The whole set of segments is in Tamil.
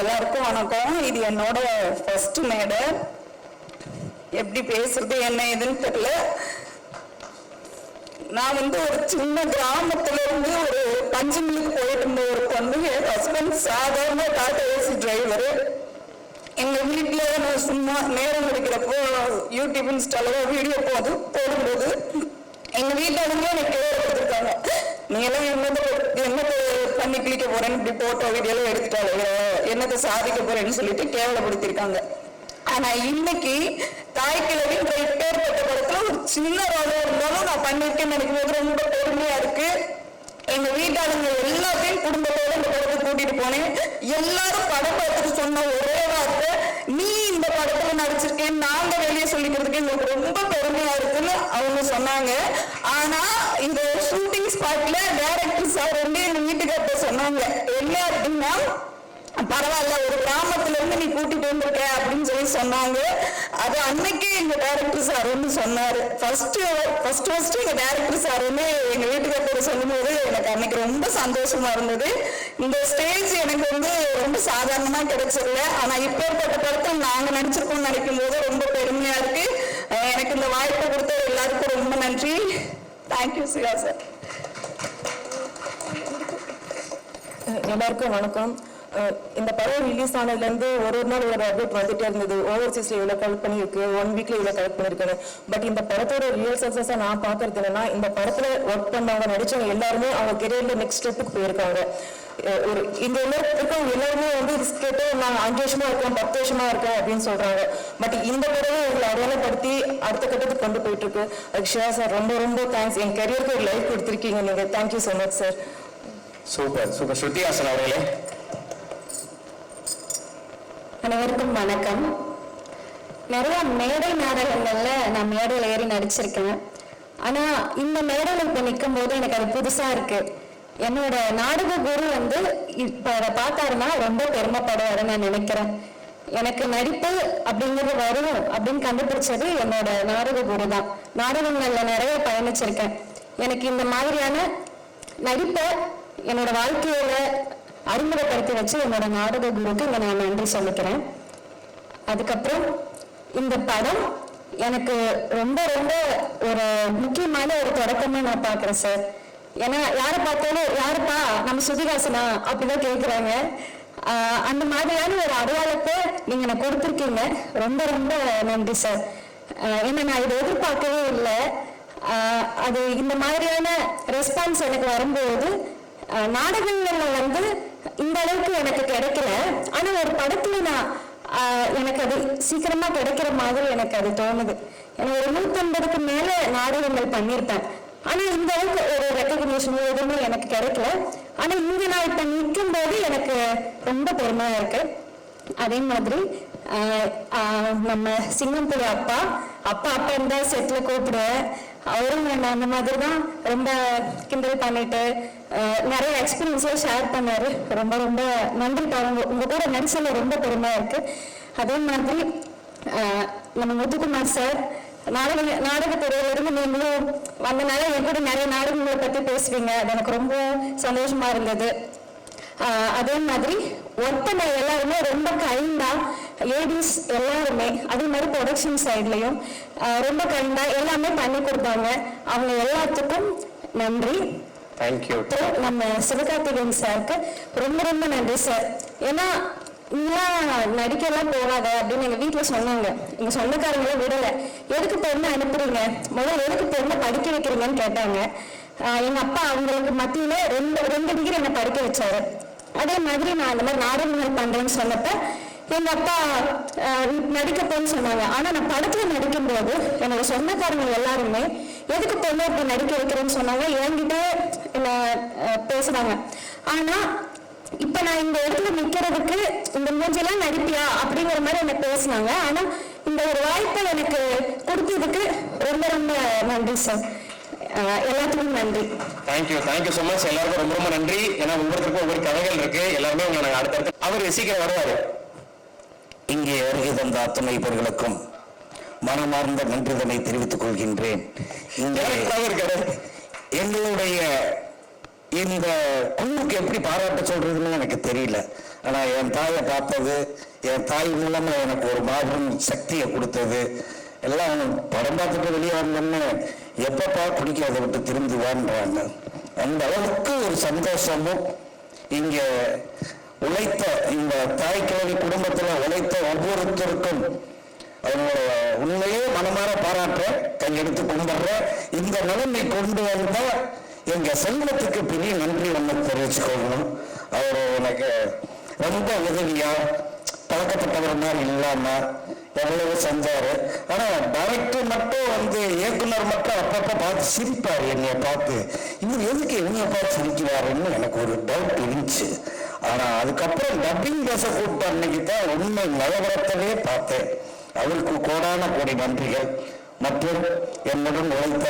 எல்லாருக்கும் வணக்கம். இது என்னோட ஃபர்ஸ்ட் மேடை. எப்படி பேசுறது என்ன ஏதுன்னு தெரியல. நான் ஒரு சின்ன கிராமத்துல இருந்து ஒரு பஞ்சமிலுக்கு போயிட்டு இருந்த ஒரு பொண்ணு. என் ஹஸ்பண்ட் சாதாரண டாடா ஏசி டிரைவரு. எங்க வீட்டுல நான் சும்மா நேரம் கிடைக்கிறப்போ யூடியூப் இன்ஸ்டால வீடியோ போடும்போது எங்க வீட்டுல எனக்கு கொடுத்துருக்காங்க, நீ எல்லாம் என்னத்தை பண்ணி கிளிக்க போறேன்னு இப்படி போட்டோ வீடியோ எல்லாம் எடுத்துட்டாலே என்னத்தை சாதிக்க போறேன்னு சொல்லிட்டு கேவலப்படுத்திருக்காங்க. ஆனா இன்னைக்கு தாய்க்கிழவின்ற பேர்பட்ட படத்துல ஒரு சின்ன ரோல இருந்தாலும் நான் பண்ணிருக்கேன்னு நினைக்கும் போது ரொம்ப பெருமையா இருக்கு. எங்க வீட்டாளுங்க எல்லாத்தையும் குடும்பத்தோட இந்த படத்தை கூட்டிட்டு போனேன். எல்லாரும் படம் பார்த்துட்டு சொன்ன ஒரே வார்த்தை, நீ இந்த படத்துல நடிச்சிருக்கேன் நாங்க வெளியே சொல்லிக்கிறதுக்கு எங்களுக்கு ரொம்ப பெருமையா இருக்குன்னு அவங்க சொன்னாங்க. ஆனா இந்த ஷூட்டிங் ஸ்பாட்ல டைரக்டர் சார் எங்க வீட்டுக்கார்ட்ட சொன்னாங்க, என்ன அப்படின்னா, பரவாயில்ல ஒரு கிராமத்துல இருந்து நீ கூட்டிட்டு வந்திருக்க அப்படின்னு சொல்லி சொன்னாங்க. அது அன்னைக்கு எங்க டைரக்டர் சார் சொன்னாரு. ஃபர்ஸ்ட் எங்க டைரக்டர் சார் எங்க வீட்டுக்காரர் சொல்லும் போது எனக்கு அன்னைக்கு ரொம்ப சந்தோஷமா இருந்தது. இந்த ஸ்டேஜ் எனக்கு ரொம்ப சாதாரணமா கிடைச்சிடல. ஆனா இப்பேற்பட்ட படத்தை நாங்க நடிச்சிருக்கோம்னு நினைக்கும் போது ரொம்ப பெருமையா இருக்கு. எனக்கு இந்த வாய்ப்பு கொடுத்த எல்லாருக்கும் ரொம்ப நன்றி. Thank you Siva sir. எல்லாருக்கும் வணக்கம். இந்த படம் ரிலீஸ் ஆனதுலேருந்து ஒரு நாள் ஒரு அப்டேட் வந்துட்டே இருந்தது. ஓவர்சீஸ்ல இவ்வளோ கலெக்ட் பண்ணியிருக்கு, 1 வீக்ல இவ்வளோ கலெக்ட் பண்ணியிருக்காங்க. பட் இந்த படத்தோட ரியல் சக்ஸஸாக நான் பார்க்கறது என்னன்னா, இந்த படத்துல ஒர்க் பண்ணவங்க நடிச்சவங்க எல்லாருமே அவங்க கெரியர்ல நெக்ஸ்ட் ஸ்டெப்புக்கு போயிருக்காங்க. இந்த எல்லாருக்கும் எல்லாருமே கேட்டு நான் 5 வருஷமா இருக்கேன் 10 வருஷமா இருக்கேன் அப்படின்னு சொல்றாங்க. பட் இந்த படமே எங்களை அடையாளப்படுத்தி அடுத்த கட்டத்துக்கு கொண்டு போயிட்டு இருக்கு. அதுக்கு சிவா சார் ரொம்ப ரொம்ப தேங்க்ஸ். என் கரியருக்கு ஒரு லைஃப் கொடுத்துருக்கீங்க நீங்க. Thank you so much sir. Super super. Shruti Haasan அவர்களே. அனைவருக்கும் வணக்கம். நிறைய மேடை நாடகங்கள்ல நான் மேடையில் ஏறி நடிச்சிருக்கேன். ஆனா இந்த மேடையில் இப்ப நிற்கும் போது எனக்கு அது புதுசா இருக்கு. என்னோட நாடக குரு இப்ப அதை பார்த்தாருன்னா ரொம்ப பெருமைப்படுவாருன்னு நான் நினைக்கிறேன். எனக்கு நடிப்பு அப்படிங்கிறது வரும் அப்படின்னு கண்டுபிடிச்சது என்னோட நாடக குரு தான். நாடகங்கள்ல நிறைய பயணிச்சிருக்கேன். எனக்கு இந்த மாதிரியான நடிப்பை என்னோட வாழ்க்கையில அறிமுகப்படுத்தி வச்சு என்னோட நாடக குருக்கு இங்க நான் நன்றி சொல்லிக்கிறேன். அதுக்கப்புறம் இந்த படம் எனக்கு ரொம்ப ரொம்ப ஒரு முக்கியமான ஒரு தொடக்கமா நான் பாக்குறேன் சார். ஏன்னா யாரை பார்த்தாலும் யாருப்பா நம்ம ஸ்ருதிஹாசனா அப்படிதான் கேட்குறாங்க. அந்த மாதிரியான ஒரு அடையாளத்தை நீங்க எனக்கு கொடுத்துருக்கீங்க. ரொம்ப ரொம்ப நன்றி சார். ஏன்னா நான் இதை எதிர்பார்க்கவே இல்லை. அது இந்த மாதிரியான ரெஸ்பான்ஸ் எனக்கு வரும்போது நாடகங்கள்ல இந்த அளவுக்கு எனக்கு கிடைக்கல. ஆனா ஒரு படத்துல நான் எனக்கு அது சீக்கிரமா கிடைக்கிற மாதிரி எனக்கு அது தோணுது. எனக்கு ஒரு 150க்கு மேல நாடகங்கள் பண்ணியிருப்பேன். ஆனா இந்த அளவுக்கு ஒரு ரெக்கக்னிஷன் எதுவுமே எனக்கு கிடைக்கல. ஆனா இங்க நான் இப்ப நிற்கும் போது எனக்கு ரொம்ப பெருமையா இருக்கு. அதே மாதிரி நம்ம சிங்கம்புலி அப்பா இருந்தா செட்ல கூப்பிடுவேன். அவரும் நான் அந்த மாதிரி தான் ரொம்ப கிண்டல் பண்ணிட்டு நிறைய எக்ஸ்பீரியன்ஸையும் ஷேர் பண்ணாரு. ரொம்ப ரொம்ப நன்றி பாருங்க. உங்க கூட நடிச்சல ரொம்ப பெருமையா இருக்கு. அதே மாதிரி நம்ம முத்துக்குமார் சார் நாடகத்துறையிலிருந்து நீங்களும் வந்தனால என் கூட நிறைய நாடகங்களை பத்தி பேசுவீங்க. அது எனக்கு ரொம்ப சந்தோஷமா இருந்தது. அதே மாதிரி ஒர்க் பண்ண எல்லாருமே ரொம்ப கைண்டா, லேடிஸ் எல்லாருமே அதே மாதிரி ப்ரொடக்ஷன் சைட்லயும் ரொம்ப கைண்டா எல்லாமே பண்ணி கொடுத்தாங்க. அவங்க எல்லாத்துக்கும் நன்றி. நம்ம சிவகார்த்திகேயன் சாருக்கு ரொம்ப ரொம்ப நன்றி சார். ஏன்னா இங்கெல்லாம் நடிக்கலாம் போகாத அப்படின்னு எங்க வீட்டுல சொன்னாங்க. எங்க சொந்தக்காரங்களே விடல. எதுக்கு பொண்ணு அனுப்புறீங்க, முதல்ல எதுக்கு பொண்ணு படிக்க வைக்கிறீங்கன்னு கேட்டாங்க. எங்க அப்பா அவங்களுக்கு மத்தியில ரெண்டு டிகிரி என்ன படிக்க வச்சாரு. அதே மாதிரி நான் அந்த மாதிரி நாடகங்கள் பண்றேன்னு சொன்னப்ப எங்க அப்பா நடிக்கப்போன்னு சொன்னாங்க. ஆனா நான் படத்துல நடிக்கும் போது என்னோட சொந்தக்காரங்க எல்லாருமே எதுக்கு பொண்ணு இப்படி நடிக்க வைக்கிறேன்னு சொன்னாங்க. என்கிட்ட என்ன பேசுனாங்க. ஆனா இப்ப நான் இந்த இடத்துல நிக்கிறதுக்கு இந்த மூஞ்செல்லாம் நடிப்பியா அப்படிங்கிற மாதிரி என்ன பேசினாங்க. ஆனா இந்த ஒரு வாய்ப்பை எனக்கு கொடுத்ததுக்கு ரொம்ப ரொம்ப நன்றி சார். எல்லாத்துக்கும் நன்றி. Thank you so much. எல்லாருக்கும் ரொம்ப ரொம்ப நன்றி. ஏன்னா ஒவ்வொருத்தருக்கும் ஒவ்வொரு கதைகள் இருக்கு. எல்லாருமே உங்களை நாங்கள் அடுத்தடுத்து அவர் சீக்கிரம் வருவாரு. இங்கே வருகை தந்த அத்தனை பேர்களுக்கும் மனமார்ந்த நன்றிதனை தெரிவித்துக் கொள்கின்றேன். எங்களுடைய இந்த குழுவுக்கு எப்படி பாராட்ட சொல்றதுன்னு எனக்கு தெரியல. ஆனால் என் தாயை பார்த்தது, என் தாய் மூலமா எனக்கு ஒரு மாபெரும் சக்தியை கொடுத்தது. எல்லாம் படம் பார்த்துட்டு வெளியே வந்தோன்னு எப்பப்பா குடிக்கிறத விட்டு திரும்பி வாழ்றாங்க. அந்த அளவுக்கு ஒரு சந்தோஷமும் இங்க உழைத்த இந்த தாய் கிழவி குடும்பத்தில் உழைத்த ஒவ்வொருத்தருக்கும் அவங்களோட உண்மையே மனமாற பாராட்ட கையெடுத்து கும்பிடுற. இந்த நிலைமை கொண்டு வந்தா எங்க செல்வத்துக்கு பெரிய நன்றி ஒன்று தெரிவிச்சுக்கணும். அவர் எனக்கு ரொம்ப உதவியா பழக்கப்பட்டவர் மாதிரி இல்லாம எவ்வளவு செஞ்சாரு. ஆனா டைரக்டர் மட்டும் இயக்குனர் மட்டும் அப்பப்ப பார்த்து சிரிப்பாரு. என்னைய பார்த்து இவர் எதுக்கு என்னைய பார்த்து சிரிக்கிறாருன்னு எனக்கு ஒரு டவுட் இருந்துச்சு. ஆனா அதுக்கப்புறம் டப்பிங் பேச கூப்பிட்ட அன்னைக்கு தான் உண்மை நிலவரத்திலே பார்த்தேன். அவருக்கு கோடான கோடி நன்றிகள். மற்றும் என்னுடன் உழைத்த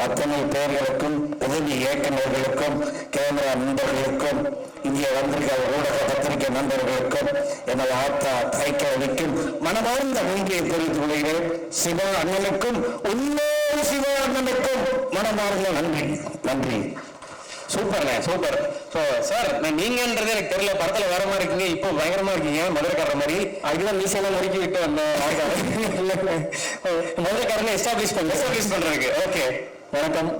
அத்தனை பேர்களுக்கும், உதவி இயக்குநர்களுக்கும், கேமரா நண்பர்களுக்கும், இங்கே வந்திருக்க ஊடக பத்திரிகை நண்பர்களுக்கும், எனது ஆத்தா தாய்க்காவிற்கும் மனமார்ந்த நன்றியை தெரிவித்துக் கொள்கிறேன். சிவா அண்ணனுக்கும், உண்மையான சிவா அண்ணனுக்கும் மனமார்ந்த நன்றி. நன்றி. சூப்பர்ண்ணே, சூப்பர். ஸோ சார், நீங்கன்றது எனக்கு தெரியல, படத்துல வேற மாதிரி இருக்கீங்க, இப்போ பயங்கரமா இருக்கீங்க, மதுரைக்காரர் மாதிரி. அதுதான் மீசையெல்லாம் நறுக்கி விட்டு வந்தேன். மதுரைக்காரனை எஸ்டாப்ளிஷ் பண்றதுக்கு. ஓகே, வணக்கம்.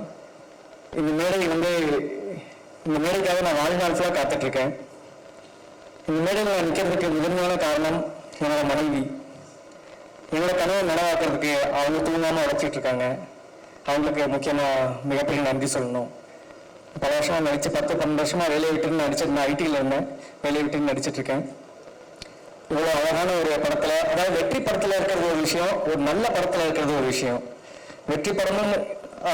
இந்த மேடைக்காக நான் வாழ்நாள் ஃபுல்லாக காத்துட்டு இருக்கேன். இந்த மேடையில் நான் நிற்கிறதுக்கு முதன்மையான காரணம் என்னோட மனைவி. என்னோட கனவை நனவாக்குறதுக்கு அவங்க தூங்காம உழைச்சிட்டு இருக்காங்க. அவங்களுக்கு முக்கியமா மிகப்பெரிய நன்றி சொல்லணும். பல வருஷமா நடிச்சு 10-12 வருஷமா வேலையை விட்டு நடிச்சிருந்தேன். ஐடியில் இருந்தேன், வேலையை விட்டு நடிச்சிட்டு இருக்கேன். இவ்வளோ அழகான ஒரு படத்துல, அதாவது வெற்றி படத்துல இருக்கிறது ஒரு விஷயம், ஒரு நல்ல படத்துல இருக்கிறது ஒரு விஷயம். வெற்றி படமும்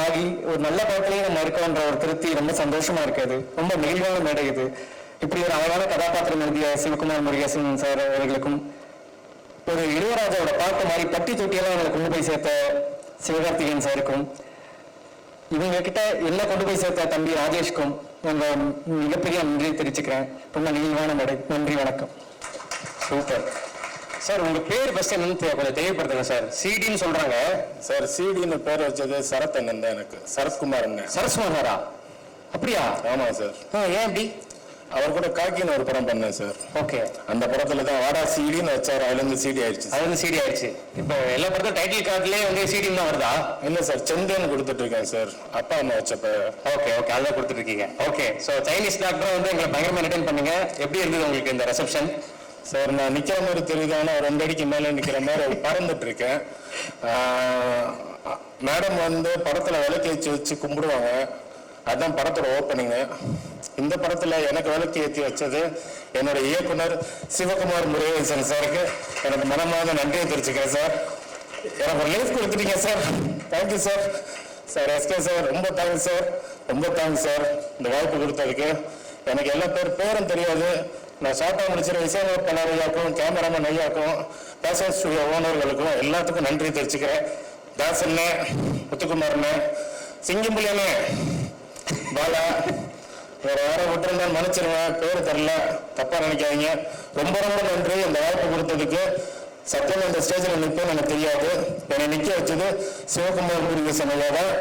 ஆகி ஒரு நல்ல படத்துலையும் நம்ம இருக்கோன்ற ஒரு திருப்தி ரொம்ப சந்தோஷமா இருக்காது. ரொம்ப நெகிழ்வான மேடை இது. இப்படி ஒரு அழகான கதாபாத்திரம் எழுதிய சிவகுமார் முருகேசன் சார் அவர்களுக்கும், ஒரு இளையராஜாவோட பாட்டு மாதிரி பட்டி தொட்டியெல்லாம் எங்களை கொண்டு போய் சேர்த்த சிவகார்த்திகேயன் சாருக்கும், இவங்க கிட்ட என்ன கொண்டு போய் சேர்த்த தம்பி ராஜேஷ்கும் எங்க மிகப்பெரிய நன்றி தெரிவிச்சுக்கிறேன். ரொம்ப நெகிழ்வான மேடை. நன்றி, வணக்கம். Super sir. உங்க பேர் ஃபர்ஸ்ட் என்னன்னு கொஞ்சம் தெரியப்படுத்துங்க சார். சிடின்னு சொல்றாங்க சார். சிடின்னு பேர் வச்சது சரத் அண்ணன் தான். எனக்கு சரத்குமார் அண்ணன். சரத்குமாரா? அப்படியா? ஆமா சார். ஏன் அப்படி? அவர் கூட காக்கின்னு ஒரு படம் பண்ணேன் சார். ஓகே. அந்த படத்துல தான் வாடா சிடின்னு வச்சாரு. அதுல இருந்து சிடி ஆயிடுச்சு. இப்போ எல்லா படத்தும் டைட்டில் கார்டுலயே சிடின்னு தான் வருதா? இல்ல சார், செந்தேன்னு கொடுத்துட்டு இருக்கேன் சார். அப்பா அம்மா வச்சப்ப. ஓகே, அதான் கொடுத்துட்டு இருக்கீங்க. ஓகே. ஸோ சைனீஸ் டாக்டர் எங்களை பயங்கரமா என்டர்டைன் பண்ணீங்க. எப்படி இருந்தது உங்களுக்கு இந்த ரிசப்ஷன்? சார், நான் நிக்கிற மாதிரி தெரியுது, ஆனா 2 அடிக்கு மேல நிக்கிற மாதிரி பறந்துட்டு இருக்கேன். மேடம் படத்துல விளக்கு வச்சு கும்பிடுவாங்க. அதுதான் படத்தோட ஓப்பனிங்கு. இந்த படத்துல எனக்கு விளக்கு ஏற்றி வச்சது என்னோட இயக்குனர் சிவகுமார் முருகேசன் சாருக்கு எனக்கு மனமார்ந்த நன்றியை தெரிவிச்சுக்கிறேன் சார். எனக்கு ஒரு லைஃப் கொடுத்துட்டீங்க sir. Thank you sir. Sir SK sir, ரொம்ப தேங்க்ஸ் சார். ரொம்ப தேங்க்ஸ் சார் இந்த வாய்ப்பு கொடுத்ததுக்கு. எனக்கு எல்லா பேரும் தெரியாது. நான் ஷார்ட்டாக முடிச்சிட இசையமைப்பாளர் ஐயாக்கும், கேமராமேன் ஐயாக்கும், பேஷன் ஸ்டுடியோ ஓனர்களுக்கும் எல்லாத்துக்கும் நன்றி தெரிவிச்சுக்கிறேன். தாசண்ணே, முத்துக்குமார்ண்ணே, சிங்கம்புலியண்ணே, பாலா, வேற யாரும் விட்டுருந்தேன் மன்னிச்சிருவேன், பேர் தெரில, தப்பா நினைக்காதீங்க. ரொம்ப ரொம்ப நன்றி இந்த வாய்ப்பு கொடுத்ததுக்கு. சத்தியம் இந்த ஸ்டேஜில் நிற்பேன்னு எனக்கு தெரியாது. என்னை நிற்க வச்சது சிவகுமார் முருகேசன் ஐயா தான்.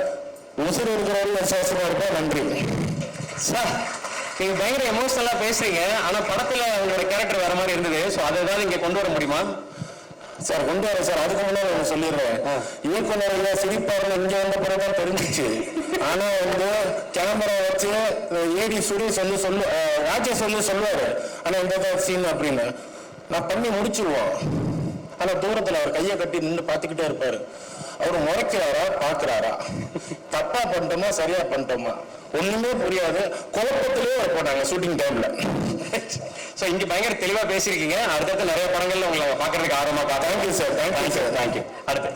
உசுறு இருக்கிறவர்கள் விசுவாசமா இருப்பேன். நன்றி சார். நீங்க பயங்கர எமோஷனலா பேசுறீங்க, ஆனா படத்துல உங்களோட கேரக்டர் வேற மாதிரி இருந்தது. ஸோ அதை ஏதாவது இங்க கொண்டு வர முடியுமா? சார், கொண்டு வரேன் சார். அதுக்கு முன்னாடி நான் சொல்லிடுறேன். இயக்குனர் சிரிப்பாருன்னு இங்க வந்த பிறகுதான் தெரிஞ்சிச்சு. ஆனா கேமரா வச்சு ஏடி சுடி ராஜேஷ் சொல்லுவாரு, ஆனா இந்த சீன் அப்படின்னு நான் பண்ணி முடிச்சிருவோம். ஆனா தூரத்துல அவர் கையை கட்டி நின்று பார்த்துக்கிட்டே இருப்பாரு. அவரு முறைக்கிறாரா பாக்குறாரா, தப்பா பண்ணிட்டோமா சரியா பண்ணிட்டோமா ஒண்ணுமே புரியாது. குழப்பத்திலேயே போட்டாங்க ஷூட்டிங் டைம்ல. ஸோ இங்க பயங்கர தெளிவா பேசியிருக்கீங்க. அடுத்தடுத்து நிறைய படங்கள்ல உங்களை பாக்குறதுக்கு ஆர்வமா பார்த்தேன். Thank you sir. Thank you sir. Thank you. அடுத்து